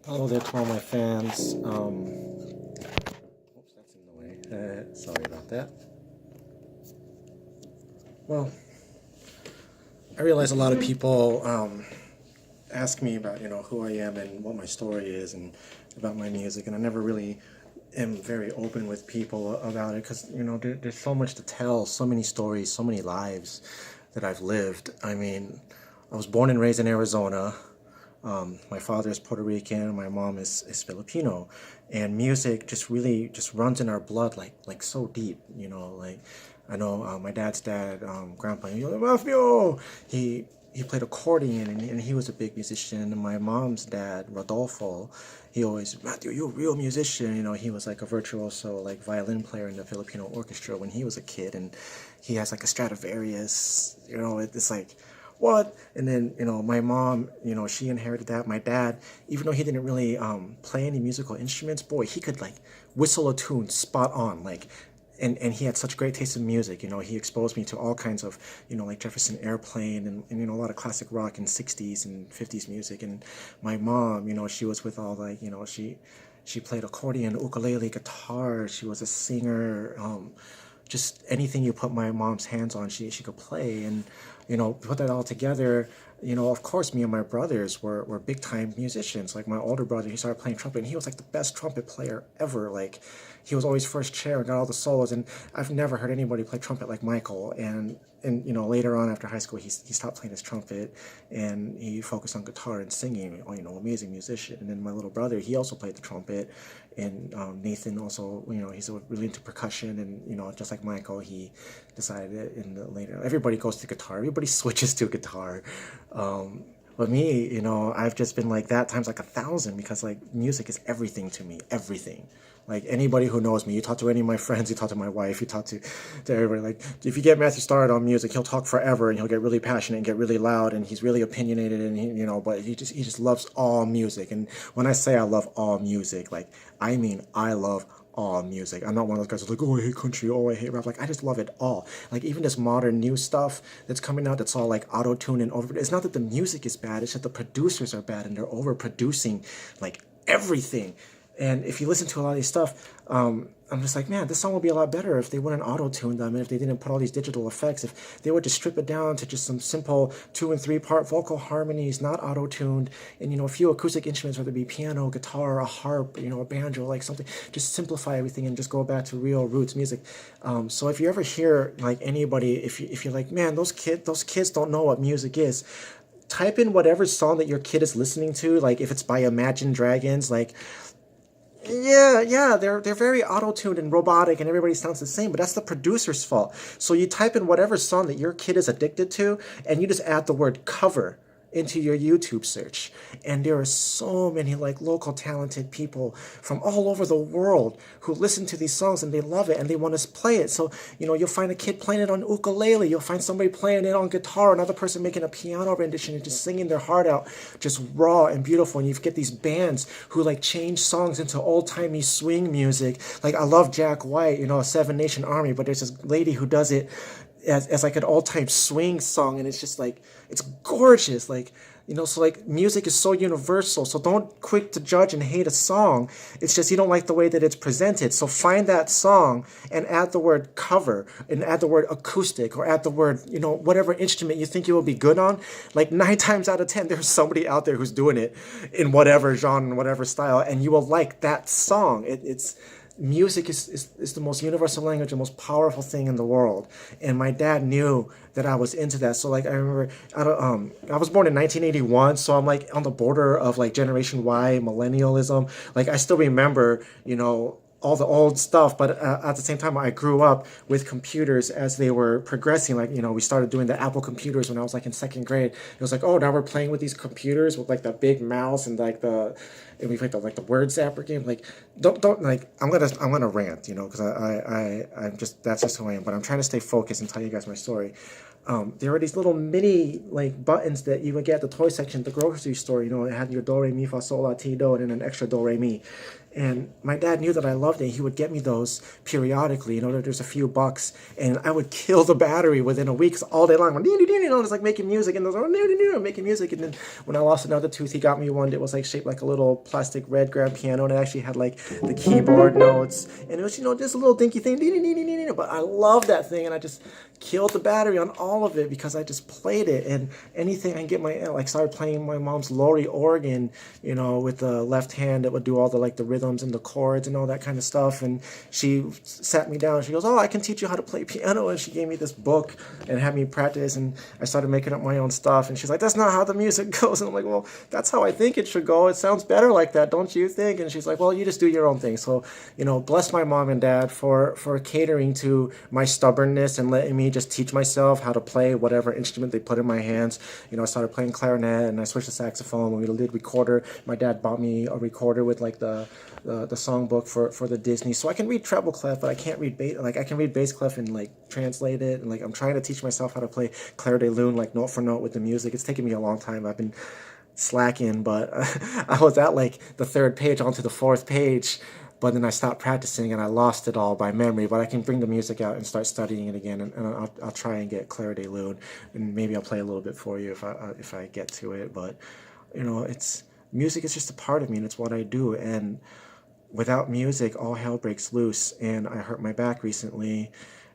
Hello there to all my fans. Oops, that's in the way. Sorry about that. Well, I realize a lot of people ask me about who I am and what my story is and about my music, and I never really am very open with people about it because there's so much to tell, so many stories, so many lives that I've lived. I mean, I was born and raised in Arizona. My father is Puerto Rican, my mom is Filipino, and music just really just runs in our blood like so deep, like I know my dad's dad, grandpa, Mafio, he played accordion and he was a big musician. And my mom's dad, Rodolfo, he always, Matthew, you're a real musician. He was like a virtuoso, like violin player in the Filipino orchestra when he was a kid, and he has like a Stradivarius. It's like what? And then, my mom, she inherited that. My dad, even though he didn't really play any musical instruments, boy, he could like whistle a tune spot on, like, and he had such great taste in music. He exposed me to all kinds of, like Jefferson Airplane and a lot of classic rock and 60s and 50s music. And my mom, she was with all like, she played accordion, ukulele, guitar. She was a singer. Just anything you put my mom's hands on, she could play. And put that all together, of course me and my brothers were big time musicians. Like my older brother, he started playing trumpet and he was like the best trumpet player ever. Like he was always first chair and got all the solos, and I've never heard anybody play trumpet like Michael. And later on after high school, he stopped playing his trumpet and he focused on guitar and singing. Amazing musician. And then my little brother, he also played the trumpet. And Nathan also, he's really into percussion. And just like Michael, he decided in the later, everybody goes to guitar, everybody switches to guitar. But me, I've just been like that times like 1,000, because like music is everything to me, everything. Like anybody who knows me, you talk to any of my friends, you talk to my wife, you talk to everybody. Like if you get Matthew started on music, he'll talk forever and he'll get really passionate and get really loud, and he's really opinionated, and but he just loves all music. And when I say I love all music, like I mean I love all music. I'm not one of those guys who's like, oh, I hate country, oh, I hate rap. Like I just love it all. Like even this modern new stuff that's coming out, that's all like auto tune and over. It's not that the music is bad. It's that the producers are bad and they're overproducing like everything. And if you listen to a lot of these stuff, I'm just like, man, this song would be a lot better if they wouldn't auto-tune them, and if they didn't put all these digital effects, if they would just strip it down to just some simple 2 and 3 part vocal harmonies, not auto-tuned, and a few acoustic instruments, whether it be piano, guitar, a harp, a banjo, like something, just simplify everything and just go back to real roots music. So if you ever hear like anybody, if you're like, man, those kids don't know what music is, type in whatever song that your kid is listening to, like if it's by Imagine Dragons, like yeah, they're very auto-tuned and robotic, and everybody sounds the same, but that's the producer's fault. So you type in whatever song that your kid is addicted to, and you just add the word cover into your YouTube search. And there are so many like local talented people from all over the world who listen to these songs and they love it and they want to play it. So, you'll find a kid playing it on ukulele, you'll find somebody playing it on guitar, another person making a piano rendition and just singing their heart out, just raw and beautiful. And you get these bands who like change songs into old-timey swing music. Like I love Jack White, Seven Nation Army, but there's this lady who does it as like an all-time swing song, and it's just like it's gorgeous. Like so like music is so universal, so don't quick to judge and hate a song. It's just you don't like the way that it's presented. So find that song and add the word cover and add the word acoustic, or add the word whatever instrument you think you will be good on. Like 9 times out of 10 there's somebody out there who's doing it in whatever genre, whatever style, and you will like that song. It's music is the most universal language, the most powerful thing in the world. And my dad knew that I was into that. So like I remember, I was born in 1981, so I'm like on the border of like Generation Y, millennialism. Like I still remember, all the old stuff, but at the same time I grew up with computers as they were progressing. Like we started doing the Apple computers when I was like in 2nd grade. It was like, oh, now we're playing with these computers with like the big mouse and like and we played the word zapper game. Like don't like I'm gonna rant, because I'm just, that's just who I am, but I'm trying to stay focused and tell you guys my story. there were these little mini like buttons that you would get at the toy section at the grocery store. You know, it had your do re mi fa sol la ti do and then an extra do re mi. And my dad knew that I loved it. He would get me those periodically. You know, there's a few bucks, and I would kill the battery within a week all day long. You know, just like making music, and making music. And then when I lost another tooth, he got me one that was like shaped like a little plastic red grand piano, and it actually had like the keyboard notes, and it was, you know, just a little dinky thing. But I loved that thing, and I just killed the battery on all of it because I just played it. And anything I can get my, like, started playing my mom's Lori organ, you know, with the left hand that would do all the like the rhythms and the chords and all that kind of stuff. And she sat me down, she goes, oh, I can teach you how to play piano. And she gave me this book and had me practice, and I started making up my own stuff. And she's like, that's not how the music goes. And I'm like, well, that's how I think it should go. It sounds better like that, don't you think? And she's like, well, you just do your own thing. So, you know, bless my mom and dad for catering to my stubbornness and letting me just teach myself how to play whatever instrument they put in my hands. You know, I started playing clarinet, and I switched to saxophone. When we did recorder, my dad bought me a recorder with like the songbook for the Disney, so I can read treble clef, but I can't read bass. Like I can read bass clef and like translate it, and like I'm trying to teach myself how to play Clair de Lune like note for note with the music. It's taken me a long time. I've been slacking, but I was at like the third page onto the fourth page. But then I stopped practicing and I lost it all by memory. But I can bring the music out and start studying it again, and I'll try and get Clair de Lune, and maybe I'll play a little bit for you if I get to it. But you know, it's music is just a part of me, and it's what I do. And without music, all hell breaks loose. And I hurt my back recently,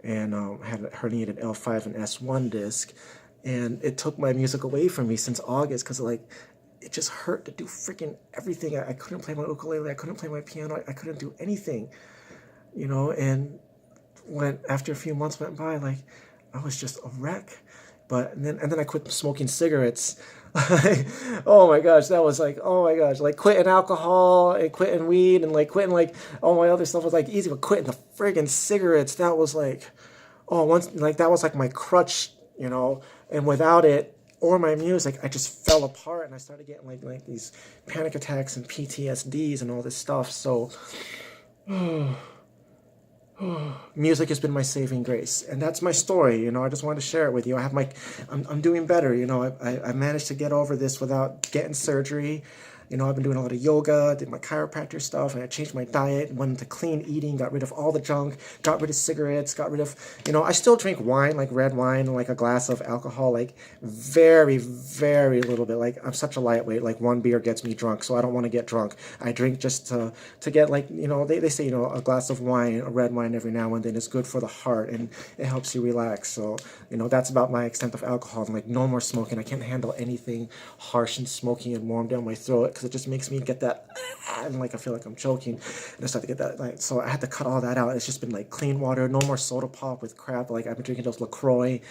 and had a herniated L5 and S1 disc, and it took my music away from me since August because like, it just hurt to do freaking everything. I couldn't play my ukulele, I couldn't play my piano, I couldn't do anything, you know. And when after a few months went by, like I was just a wreck. But and then I quit smoking cigarettes. Oh my gosh, that was like, oh my gosh, like quitting alcohol and quitting weed and like quitting like all my other stuff was like easy, but quitting the friggin' cigarettes, that was like, oh, once like that was like my crutch, you know. And without it or my music, I just fell apart, and I started getting like these panic attacks and PTSDs and all this stuff. So music has been my saving grace, and that's my story. You know, I just wanted to share it with you. I'm doing better. You know, I managed to get over this without getting surgery. You know, I've been doing a lot of yoga, did my chiropractor stuff, and I changed my diet, went into clean eating, got rid of all the junk, got rid of cigarettes, got rid of, you know, I still drink wine, like red wine, like a glass of alcohol, like very, very little bit. Like I'm such a lightweight, like one beer gets me drunk, so I don't want to get drunk. I drink just to get like, you know, they say, you know, a glass of wine, a red wine every now and then is good for the heart, and it helps you relax. So, you know, that's about my extent of alcohol. I'm like, no more smoking. I can't handle anything harsh and smoky and warm down my throat, because it just makes me get that, and like I feel like I'm choking, and I start to get that, like, so I had to cut all that out. It's just been like clean water, no more soda pop with crap. Like I've been drinking those LaCroix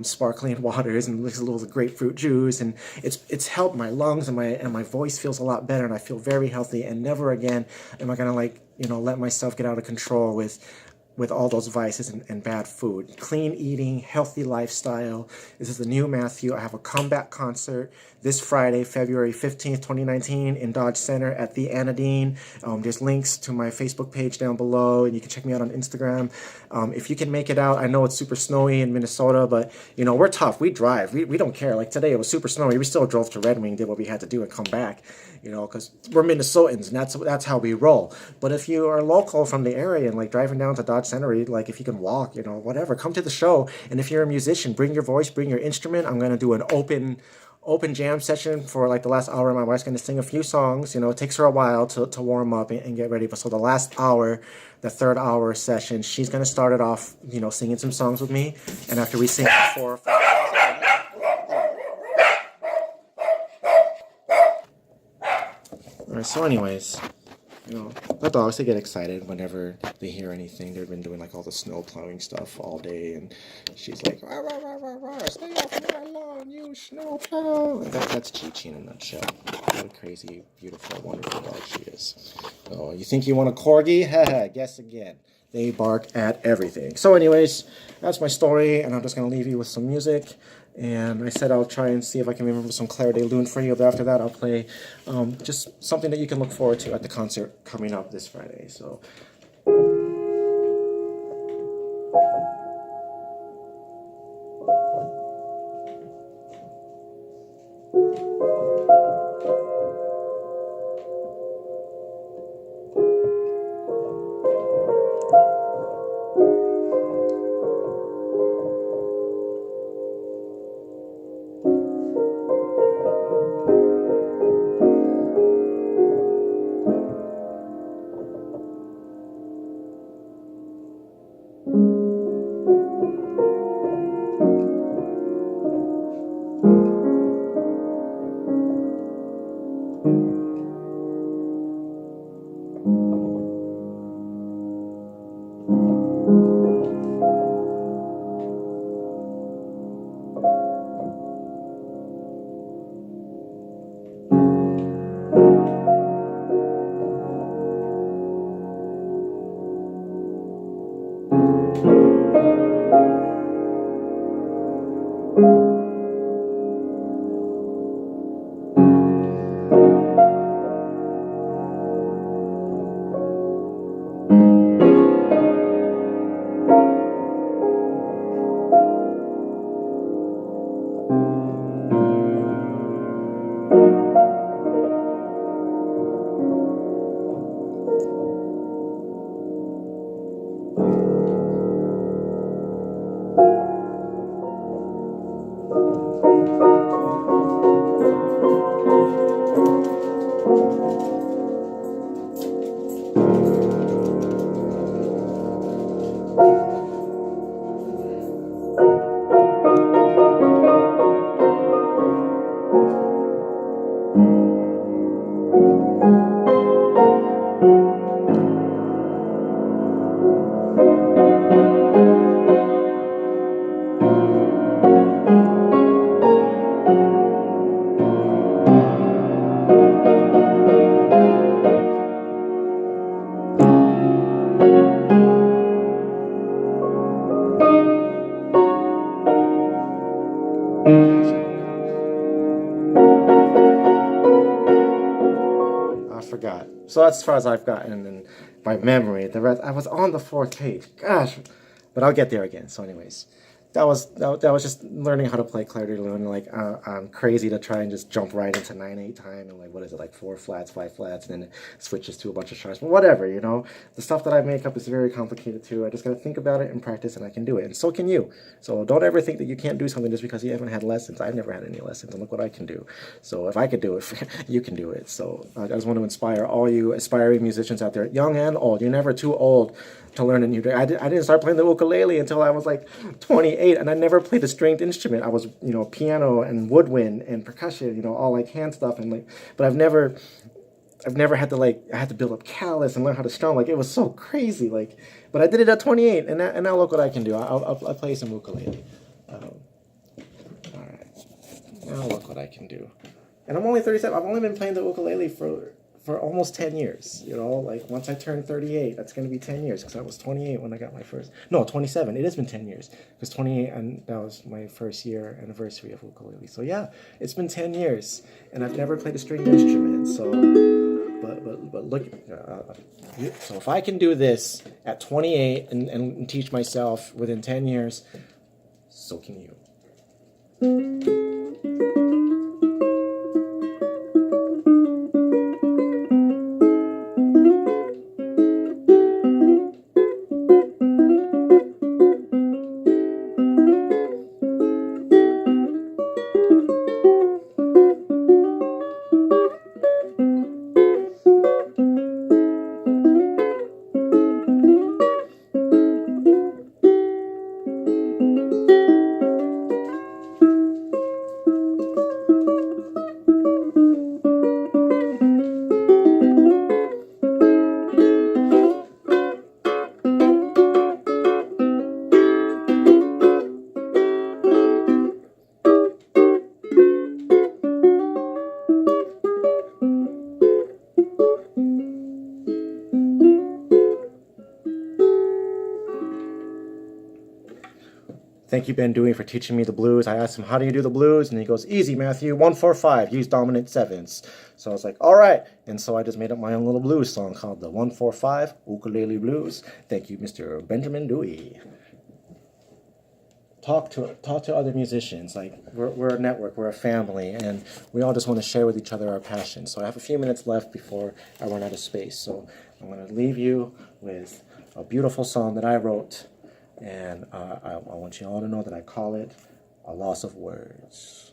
sparkling waters and a little grapefruit juice, and it's helped my lungs, and my voice feels a lot better, and I feel very healthy. And never again am I gonna, like, you know, let myself get out of control with all those vices and bad food. Clean eating, healthy lifestyle. This is the new Matthew. I have a comeback concert this Friday, February 15th, 2019 in Dodge Center at the Anadine. There's links to my Facebook page down below, and you can check me out on Instagram. If you can make it out, I know it's super snowy in Minnesota, but you know, we're tough. We drive. We don't care. Like today it was super snowy. We still drove to Red Wing, did what we had to do, and come back, you know, because we're Minnesotans, and that's how we roll. But if you are local from the area and like driving down to Dodge Center, like if you can walk, you know, whatever, come to the show. And if you're a musician, bring your voice, bring your instrument. I'm going to do an open jam session for like the last hour. My wife's going to sing a few songs. You know, it takes her a while to warm up and get ready. But so the last hour, the third hour session, she's going to start it off, you know, singing some songs with me. And after we sing 4 or 5 all right, so anyways, you know, the dogs, they get excited whenever they hear anything. They've been doing like all the snow plowing stuff all day, and she's like, rah, rah, rah, rah, rah, stay off of my lawn, you snow plow. That's Chi-Chi in a nutshell. What a crazy, beautiful, wonderful dog she is. Oh, you think you want a corgi? Haha, guess again. They bark at everything. So anyways, that's my story, and I'm just going to leave you with some music. And I said I'll try and see if I can remember some Clair de Lune for you, but after that I'll play just something that you can look forward to at the concert coming up this Friday. So. I forgot. So that's as far as I've gotten in my memory. The rest, I was on the fourth page. Gosh, but I'll get there again. So, anyways, that was just learning how to play Clair de Lune. Like I'm crazy to try and just jump right into 9/8 time and like what is it, like 4 flats, 5 flats, and then it switches to a bunch of sharps. But whatever, you know, the stuff that I make up is very complicated too. I just gotta think about it and practice, and I can do it. And so can you. So don't ever think that you can't do something just because you haven't had lessons. I've never had any lessons, and look what I can do. So if I could do it, you can do it. So I just want to inspire all you aspiring musicians out there, young and old. You're never too old to learn a new trick. I didn't start playing the ukulele until I was like 28, and I never played a stringed instrument. I was, you know, piano and woodwind and percussion, you know, all like hand stuff, and like, but I've never had to like, I had to build up callus and learn how to strum. Like it was so crazy, like, but I did it at 28, and now look what I can do. I'll play some ukulele. All right, now look what I can do. And I'm only 37. I've only been playing the ukulele for almost 10 years, you know, like once I turn 38, that's going to be 10 years, because I was 28 when I got my first, no, 27, it has been 10 years, because 28, and that was my first year anniversary of ukulele, so yeah, it's been 10 years, and I've never played a stringed instrument, so, but look, so if I can do this at 28 and teach myself within 10 years, so can you. Thank you, Ben Dewey, for teaching me the blues. I asked him, how do you do the blues? And he goes, easy, Matthew, 1-4-5, use dominant sevenths. So I was like, all right. And so I just made up my own little blues song called the 1-4-5 Ukulele Blues. Thank you, Mr. Benjamin Dewey. Talk to other musicians. Like we're a network, we're a family, and we all just want to share with each other our passions. So I have a few minutes left before I run out of space. So I'm going to leave you with a beautiful song that I wrote. And I want you all to know that I call it A Loss of Words.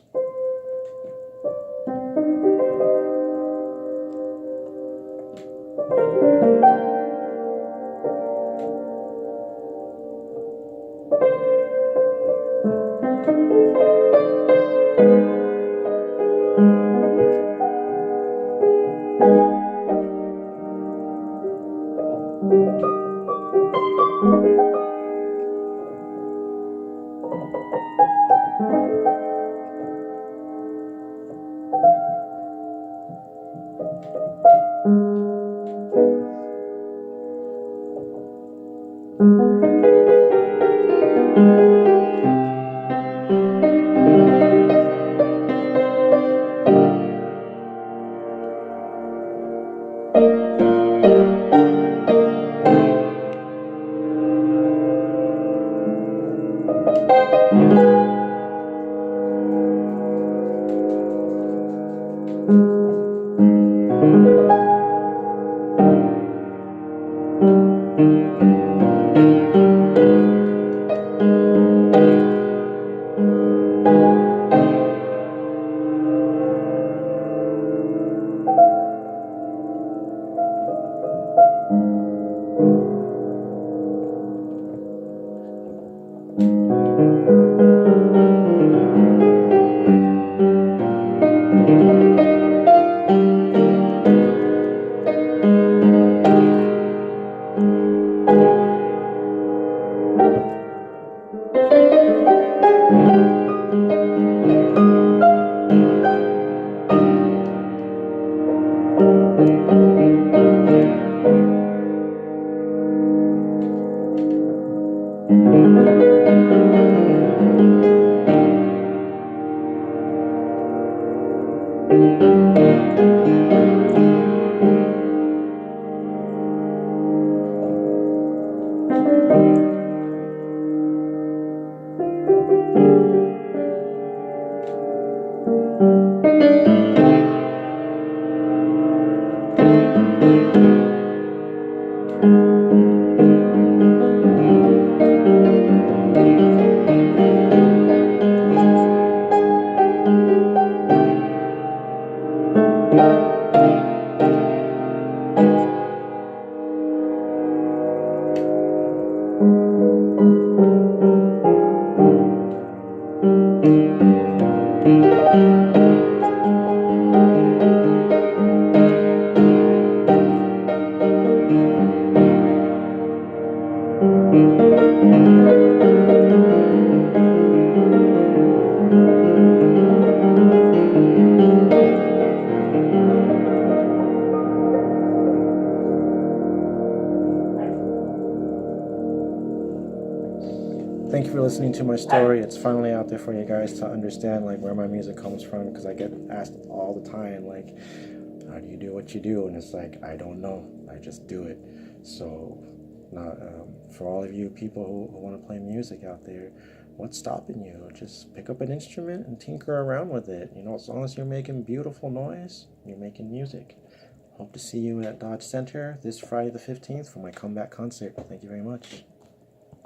Thank you for listening to my story. It's finally out there for you guys to understand like where my music comes from, because I get asked all the time like, how do you do what you do? And it's like, I don't know, I just do it. So not for all of you people who want to play music out there, what's stopping you? Just pick up an instrument and tinker around with it. You know, as long as you're making beautiful noise, you're making music. Hope to see you at Dodge Center this Friday the 15th for my comeback concert. Thank you very much.